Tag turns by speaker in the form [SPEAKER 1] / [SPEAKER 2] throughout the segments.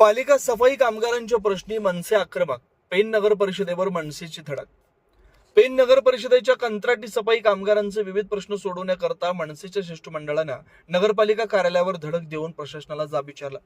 [SPEAKER 1] पालिका सफाई कामगारांच्या प्रश्नी मनसे आक्रमक. पेण नगर परिषदेवर मनसेची धडक. पेण नगर परिषदेच्या कंत्राटी सफाई कामगारांचे विविध प्रश्न सोडवण्याकरता मनसेच्या शिष्टमंडळानं नगरपालिका कार्यालयावर धडक देऊन प्रशासनाला जाब विचारला.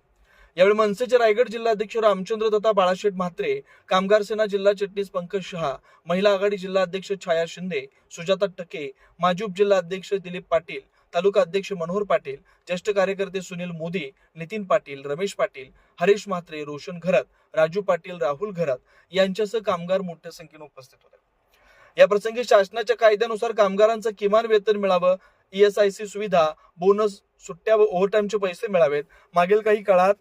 [SPEAKER 1] यावेळी मनसेचे रायगड जिल्हाध्यक्ष रामचंद्र तथा बाळाशेठ म्हात्रे, कामगार सेना जिल्हा चिटणीस पंकज शहा, महिला आघाडी जिल्हा अध्यक्ष छाया शिंदे, सुजाता टके, माजी उपजिल्हा अध्यक्ष दिलीप पाटील, तालुका अध्यक्ष मनोहर पाटील, ज्येष्ठ कार्यकर्ते सुनील मोदी, नितीन पाटील, रमेश पाटील, हरीश म्हात्रे, रोशन घरत, राजू पाटील, राहुल घरत यांच्यासह कामगार मोठ्या संख्येने उपस्थित होते. या प्रसंगी शासनाच्या कायद्यानुसार कामगारांचं किमान वेतन मिळावं, ESIC सुविधा, बोनस, सुट्ट्या व ओव्हरटाईमचे पैसे मिळावेत. मागील काही काळात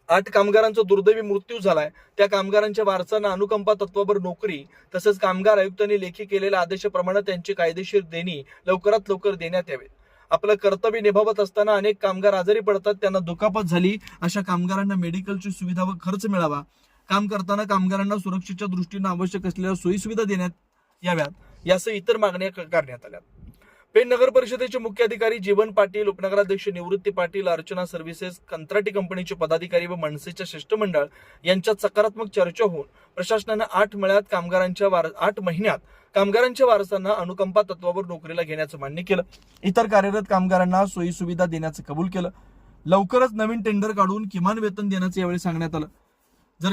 [SPEAKER 1] 8 कामगारांचा दुर्दैवी मृत्यू झालाय. त्या कामगारांच्या वारसांना अनुकंपा तत्वावर नोकरी तसंच कामगार आयुक्तांनी लेखी केलेल्या आदेशाप्रमाणे त्यांची कायदेशीर देणी लवकरात लवकर देण्यात यावेत. आपलं कर्तव्य निभावत असताना अनेक कामगार आजारी पडतात, त्यांना दुखापत झाली, अशा कामगारांना मेडिकलची सुविधा व खर्च मिळावा. काम करताना कामगारांना सुरक्षेच्या दृष्टीने आवश्यक असलेल्या सोयी सुविधा देण्यात याव्यात, यासह इतर मागण्या करण्यात आल्या. पेण नगर परिषदेचे मुख्य अधिकारी जीवन पाटील, उपनगराध्यक्ष निवृत्ती पाटील, अर्चना सर्व्हिसेस, कंत्राटी कंपनीचे पदाधिकारी व मनसेच्या शिष्टमंडळ यांच्यात सकारात्मक चर्चा होऊन प्रशासनानं 8 महिन्यात कामगारांच्या वारसांना अनुकंपा तत्वावर नोकरीला घेण्याचं मान्य केलं. इतर कार्यरत कामगारांना सोयी सुविधा देण्याचं कबूल केलं. लवकरच नवीन टेंडर काढून किमान वेतन देण्याचं यावेळी सांगण्यात आलं. जर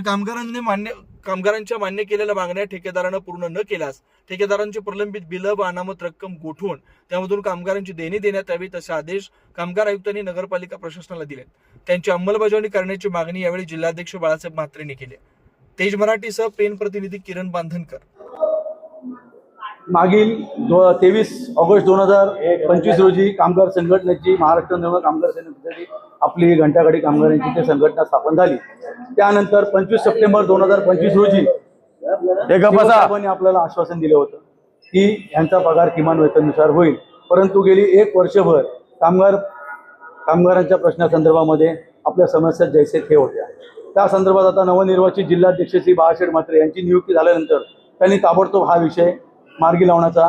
[SPEAKER 1] कामगारांच्या मान्य केलेल्या मागण्या ठेकेदारानं पूर्ण न केल्यास ठेकेदारांची प्रलंबित बिलं व अनामत रक्कम गोठवून त्यामधून कामगारांची देणी देण्यात यावी, तसे आदेश कामगार आयुक्तांनी नगरपालिका प्रशासनाला दिले. त्यांची अंमलबजावणी करण्याची मागणी यावेळी जिल्हाध्यक्ष बाळासाहेब म्हात्रेंनी केली. तेज मराठीसह पेण प्रतिनिधी किरण बांधनकर.
[SPEAKER 2] मागील 23 ऑगस्ट 2025 रोजी कामगार संघटनेची महाराष्ट्र नव कामगार सेनेसाठी आपली घंटागाडी कामगारांची ते संघटना स्थापन झाली. त्यानंतर 25 सप्टेंबर 2025 रोजी आपण आपल्याला आश्वासन दिलं होतं की यांचा पगार किमान वेतनानुसार होईल. परंतु गेली 1 वर्षभर कामगारांच्या प्रश्नासंदर्भामध्ये आपल्या समस्या जैसे थे होत्या. त्या संदर्भात आता नवनिर्वाचित जिल्हाध्यक्ष श्री बाळाशेठ म्हात्रे यांची नियुक्ती झाल्यानंतर त्यांनी ताबडतोब हा विषय मार्गी लावण्याचा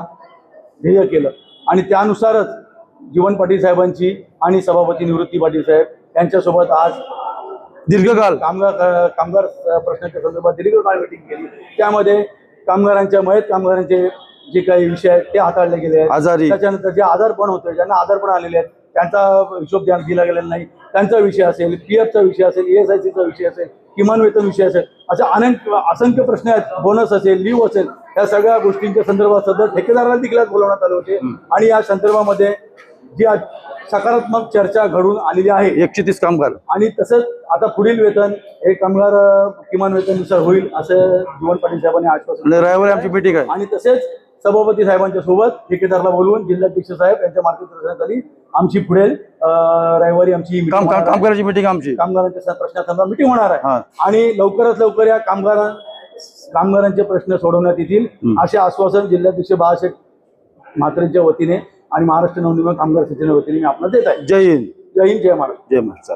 [SPEAKER 2] ध्येय केलं आणि त्यानुसारच जीवन पाटील साहेबांची आणि सभापती निवृत्ती पाटील साहेब यांच्यासोबत आज दीर्घकाळ कामगार प्रश्नाच्या संदर्भात दीर्घकाळ मीटिंग केली. त्यामध्ये मयत कामगारांचे जे काही विषय आहेत ते हाताळले गेले आहेत. त्याच्यानंतर जे आजारपण होते, ज्यांना आजारपण आलेले आहेत त्यांचा हिशोब दिला गेलेला नाही, त्यांचा विषय असेल, PFचा विषय असेल, ESICचा विषय असेल, किमान वेतन विषय असेल, अशा असंख्य प्रश्न आहेत. बोनस असेल, लीव्ह असेल, या सगळ्या गोष्टींच्या संदर्भात सदर ठेकेदाराला देखील बोलवण्यात आले होते आणि या संदर्भामध्ये जी सकारात्मक चर्चा घडून आलेली आहे.
[SPEAKER 3] 130 कामगार
[SPEAKER 2] आणि तसंच आता पुढील वेतन हे कामगार किमान वेतनानुसार होईल असं जीवन पाटील साहेबांनी आश्वासन.
[SPEAKER 3] रविवारी आमची मीटिंग आहे
[SPEAKER 2] आणि तसेच सभापती साहेबांच्या सोबत ठेकेदाराला बोलवून जिल्हाध्यक्ष साहेब यांच्या मार्गदर्शनाखाली आमची पुढील रविवारी आमची
[SPEAKER 3] कामगारांची मीटिंग
[SPEAKER 2] कामगारांच्या प्रश्नासंदर्भात मीटिंग होणार आहे आणि लवकरात लवकर या कामगारांचे प्रश्न सोडवण्यात येतील असे आश्वासन जिल्हाध्यक्ष बाळाशेठ म्हात्रेंच्या वतीने आणि महाराष्ट्र नवनिर्माण कामगार सेनेच्या वतीने मी आपल्याला देत आहे.
[SPEAKER 3] जय हिंद.
[SPEAKER 2] जय हिंद, जय महाराष्ट्र.
[SPEAKER 3] जय महाराष्ट्र.